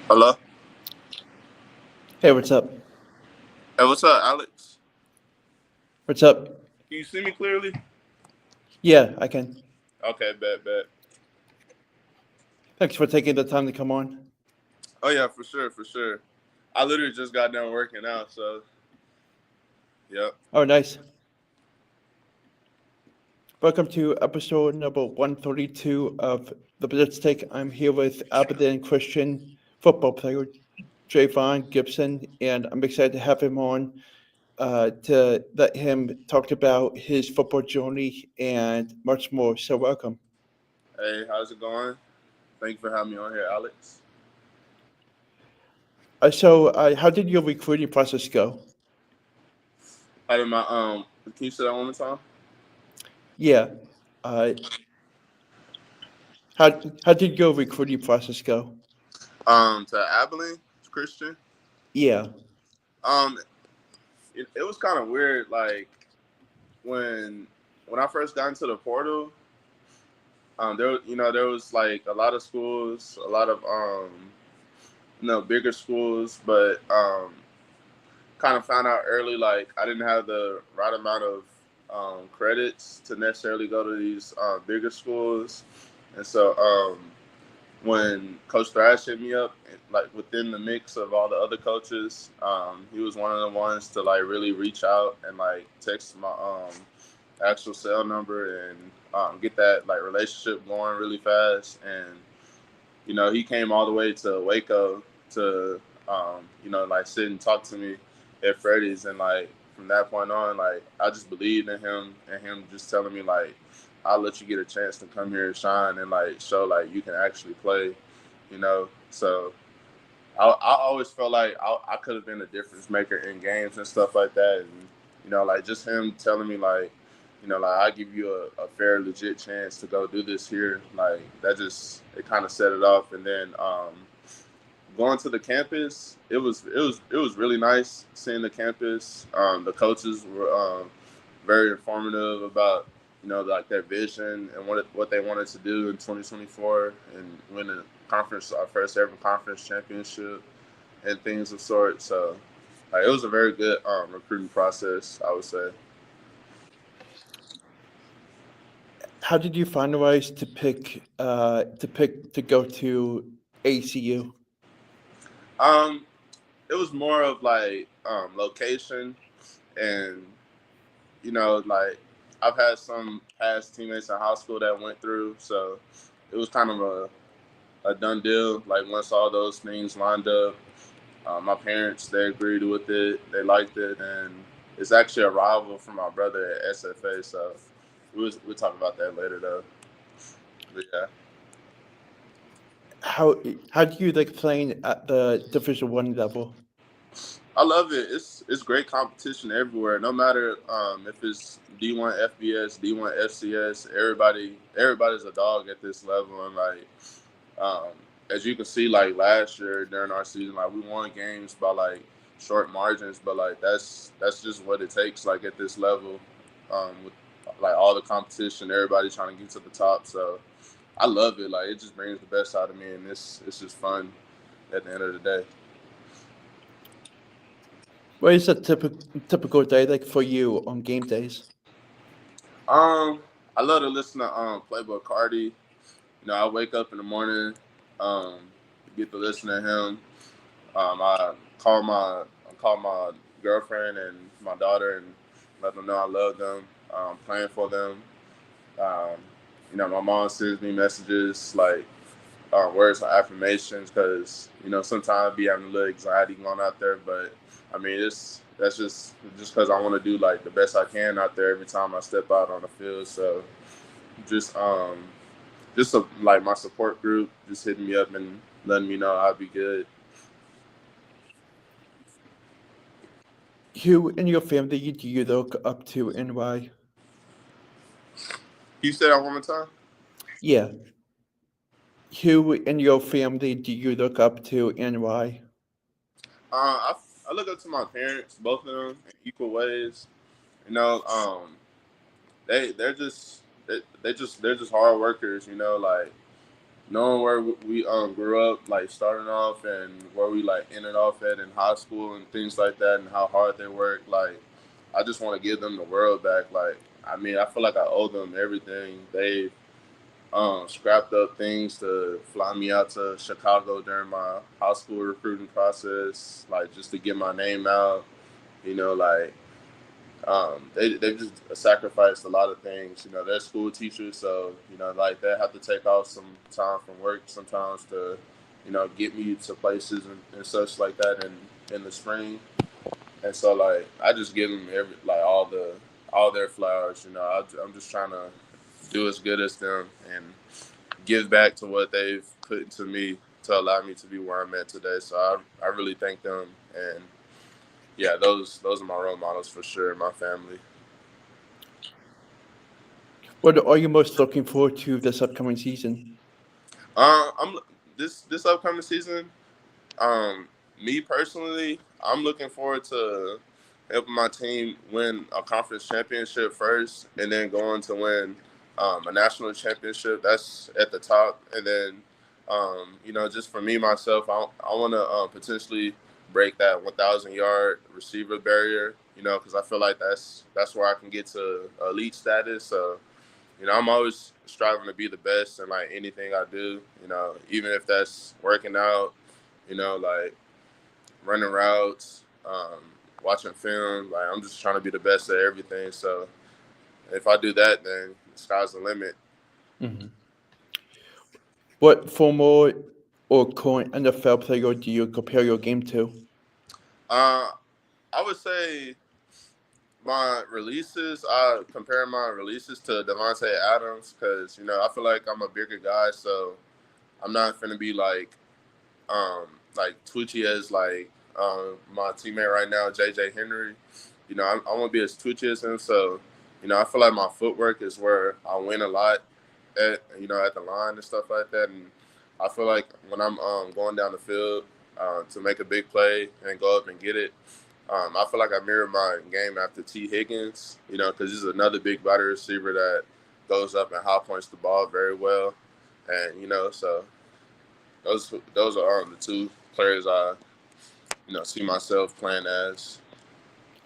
Hello. Hey, what's up? Hey, what's up, Alex? What's up? Can you see me clearly? Yeah, I can. Okay, bet. Thanks for taking the time to come on. Oh yeah, for sure. I literally just got done working out, so yep. Oh, nice. Welcome to episode number 132 of the Blitz Take. I'm here with Abilene Christian football player Javon Gipson, and I'm excited to have him on to let him talk about his football journey and much more. So, welcome. Hey, how's it going? Thank you for having me on here, Alex. How did your recruiting process go? How did my Can you say that one more time? Yeah. Uh, how did your recruiting process go? To Abilene, Christian. Yeah. Um, it was kind of weird. Like when when I first got into the portal, there was like a lot of schools, a lot of bigger schools, but kind of found out early like I didn't have the right amount of credits to necessarily go to these bigger schools, and so when Coach Thrash hit me up, like within the mix of all the other coaches, he was one of the ones to like really reach out and like text my actual cell number and get that like relationship going really fast. And he came all the way to Waco to, like sit and talk to me at Freddy's. And like from that point on, like I just believed in him and him just telling me like, I'll let you get a chance to come here and shine and like show like you can actually play. So I always felt like I could have been a difference maker in games and stuff like that. And, like just him telling me like, like I give you a fair, legit chance to go do this here. Like that just it kind of set it off. And then going to the campus, it was really nice seeing the campus. The coaches were very informative about like their vision and what they wanted to do in 2024 and win a conference, our first ever conference championship and things of sort. So like, it was a very good recruiting process, I would say. How did you finalize to go to ACU? Um, it was more of like location and like I've had some past teammates in high school that went through, so it was kind of a done deal. Like once all those things lined up, my parents they agreed with it, they liked it, and it's actually a rival for my brother at SFA. So we'll talk about that later though. But yeah, How how do you like playing at the Division 1 level? I love it. It's great competition everywhere. No matter if it's D1 FBS, D1 FCS, everybody's a dog at this level, and like Um, as you can see, like last year during our season, like we won games by like short margins, but like that's just what it takes. Like at this level, with like all the competition, everybody trying to get to the top. So I love it. Like it just brings the best out of me, and it's just fun at the end of the day. What is a typical day like for you on game days? Um, I love to listen to Playboy Cardi. I wake up in the morning, um, get to listen to him. I call my girlfriend and my daughter and let them know I love them, praying for them. Um, my mom sends me messages like words of affirmations because sometimes I be having a little anxiety going out there, but I mean that's just because I want to do like the best I can out there every time I step out on the field. So just like my support group just hitting me up and letting me know I'll be good. Who in your family do you look up to and why? Can you say that one more time? Yeah. Who in your family do you look up to and why? I look up to my parents, both of them, in equal ways. You know, they're just they're just hard workers. Like knowing where we grew up, like starting off, and where we like ended off at in high school and things like that, and how hard they work. Like, I just want to give them the world back. Like, I mean, I feel like I owe them everything. They scrapped up things to fly me out to Chicago during my high school recruiting process, like just to get my name out. You know, like they just sacrificed a lot of things. You know, they're school teachers, so you know, like they have to take off some time from work sometimes to, you know, get me to places and such like that in the spring. And so like I just give them every like all their flowers. You know, I'm just trying to do as good as them and give back to what they've put into me to allow me to be where I'm at today. So I really thank them, and yeah, those are my role models for sure. My family. What are you most looking forward to this upcoming season? I'm this upcoming season. Um, Me personally, I'm looking forward to helping my team win a conference championship first, and then going to win a national championship. That's at the top, and then you know, just for me myself, I want to potentially break that 1,000-yard receiver barrier. You know, because I feel like that's where I can get to elite status. So you know, I'm always striving to be the best in like anything I do. You know, even if that's working out, you know, like running routes, watching film. Like I'm just trying to be the best at everything. So if I do that, then the sky's the limit. Mhm. What former or current NFL player do you compare your game to? Uh, I would say my releases. I compare my releases to Devontae Adams because you know I feel like I'm a bigger guy, so I'm not gonna be um twitchy as like my teammate right now, JJ Henry. You know, I want to be as twitchy as him. So, you know, I feel like my footwork is where I win a lot at, you know, at the line and stuff like that. And I feel like when I'm going down the field to make a big play and go up and get it, I feel like I mirror my game after T. Higgins, you know, because he's another big body receiver that goes up and high points the ball very well. And, you know, so those are the two players I, you know, see myself playing as.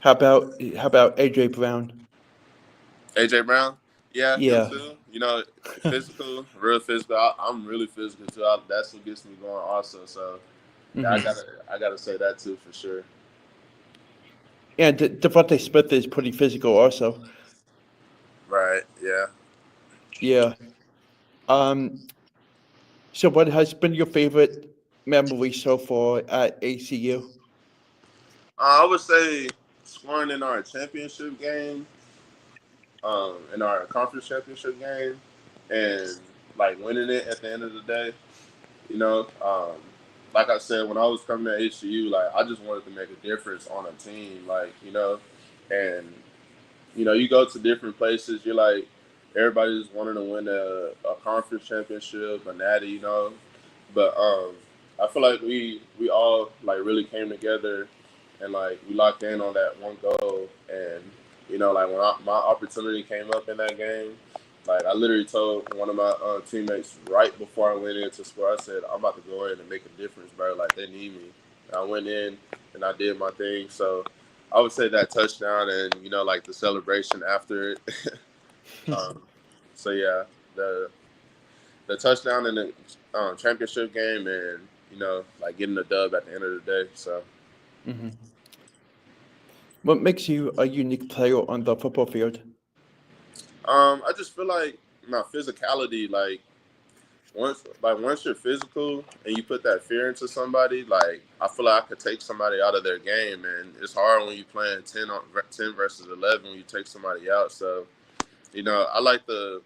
How about AJ Brown? AJ Brown, yeah, him Yeah. too. You know, physical, real physical. I'm really physical too. That's what gets me going also. So yeah, Hmm. I gotta say that too for sure. And Devontae Smith is pretty physical also. Right. Yeah. Yeah. Um. So, what has been your favorite memory so far at ACU? I would say scoring in our championship game, in our conference championship game, and like winning it at the end of the day. You know, like I said, when I was coming to HCU, like I just wanted to make a difference on a team, like you know, and you know, you go to different places, you're like everybody's wanting to win a conference championship, a natty, you know, but I feel like we all like really came together and like we locked in on that one goal, and you know, like when my opportunity came up in that game. Like I literally told one of my teammates right before I went in to score, I said, "I'm about to go in and make a difference, bro. Like they need me." And I went in and I did my thing. So I would say that touchdown and you know like the celebration after it. um, so yeah, the the touchdown in the championship game and you know like getting the dub at the end of the day. So Hmm. What makes you a unique player on the football field? I just feel like my physicality, once you're physical and you put that fear into somebody, like I feel like I could take somebody out of their game, and it's hard when you're playing 10 versus 11 when you take somebody out. So you know, I like to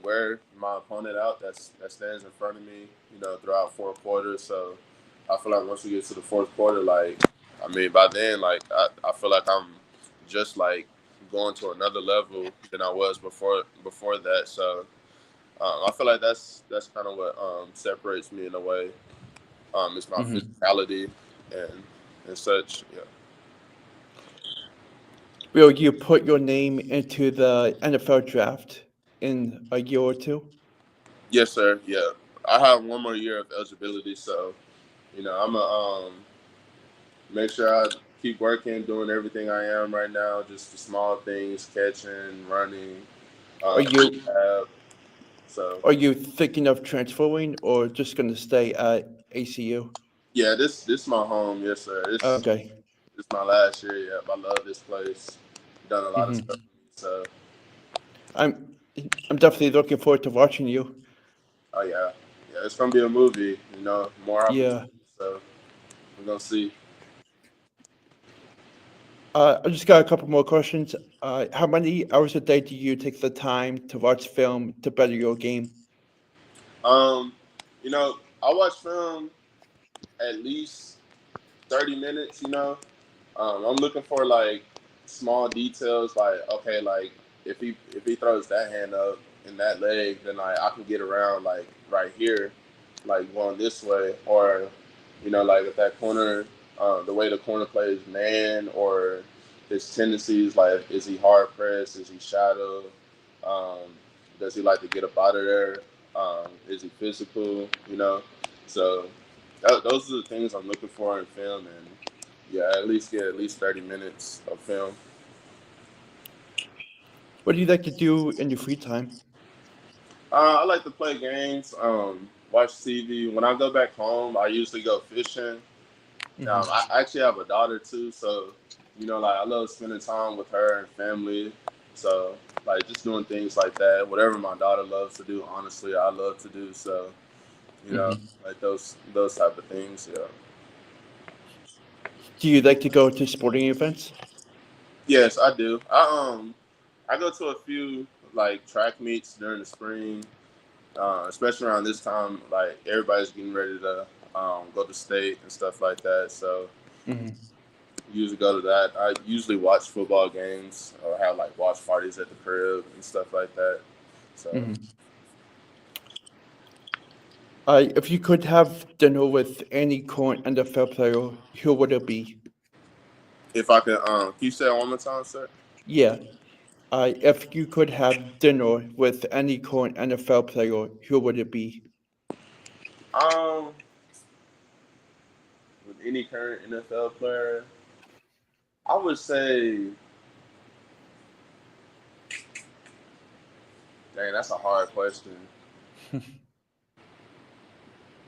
wear my opponent out that stands in front of me, you know, throughout 4 quarters. So I feel like once we get to the fourth quarter, like I mean, by then, like I feel like I'm just like going to another level than I was before that. So I feel like that's kind of what separates me in a way. It's my Hmm. physicality and such. Yeah. Will you put your name into the NFL draft in a year or two? Yes, sir. Yeah. I have one more year of eligibility, so I'm gonna make sure I keep working, doing everything I am right now, just the small things, catching, running, Are you rehab. So are you thinking of transferring or just going to stay at ACU? yeah, this my home, yes sir. Okay. This my last year. Yep, I love this place. Done a lot of stuff hmm for me. So I'm I'm definitely looking forward to watching you. oh yeah, yeah, it's gonna be a movie. More Yeah. opportunities. So we're gonna see. I just got a couple more questions. How many hours a day do you take the time to watch film to better your game? Um, I watch film at least 30 minutes. I'm looking for like small details, like okay, like if he throws that hand up in that leg, then like I can get around like right here, like going this way, or like if that corner, the way the corner plays man, or his tendencies, like is he hard pressed, is he shadow, um, does he like to get up out of there, is he physical, so those are the things I'm looking for in film, and yeah, at least get at least 30 minutes of film. What do you like to do in your free time? I like to play games, watch TV. When I go back home, I usually go fishing. hmm I actually have a daughter too, so like I love spending time with her and family. So like just doing things like that, whatever my daughter loves to do. Honestly, I love to do. So you know, hmm like those type of things. Yeah. Do you like to go to sporting events? Yes, I do. I go to a few like track meets during the spring, especially around this time. Like everybody's getting ready to go to state and stuff like that. So hmm usually go to that. I usually watch football games or have like watch parties at the crib and stuff like that. So hmm If you could have dinner with any current NFL player, who would it be? if I can, can you say it one more time, sir? Yeah. If you could have dinner with any current NFL player, who would it be? Um, with any current NFL player, I would say, dang, that's a hard question.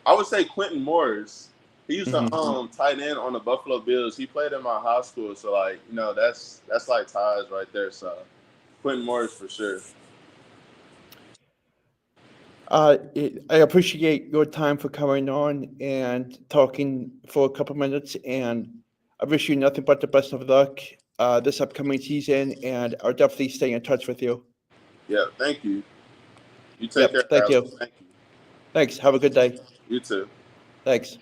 I would say Quentin Morris. He used to hmm tight end on the Buffalo Bills. He played in my high school, so like that's like ties right there. So Quentin Morris for sure. I appreciate your time for coming on and talking for a couple minutes, and I wish you nothing but the best of luck this upcoming season, and I'll definitely stay in touch with you. Yeah, thank you. You take care, Yep, thank Alex. you. Thank you. Thanks. Have a good day. You too. Thanks.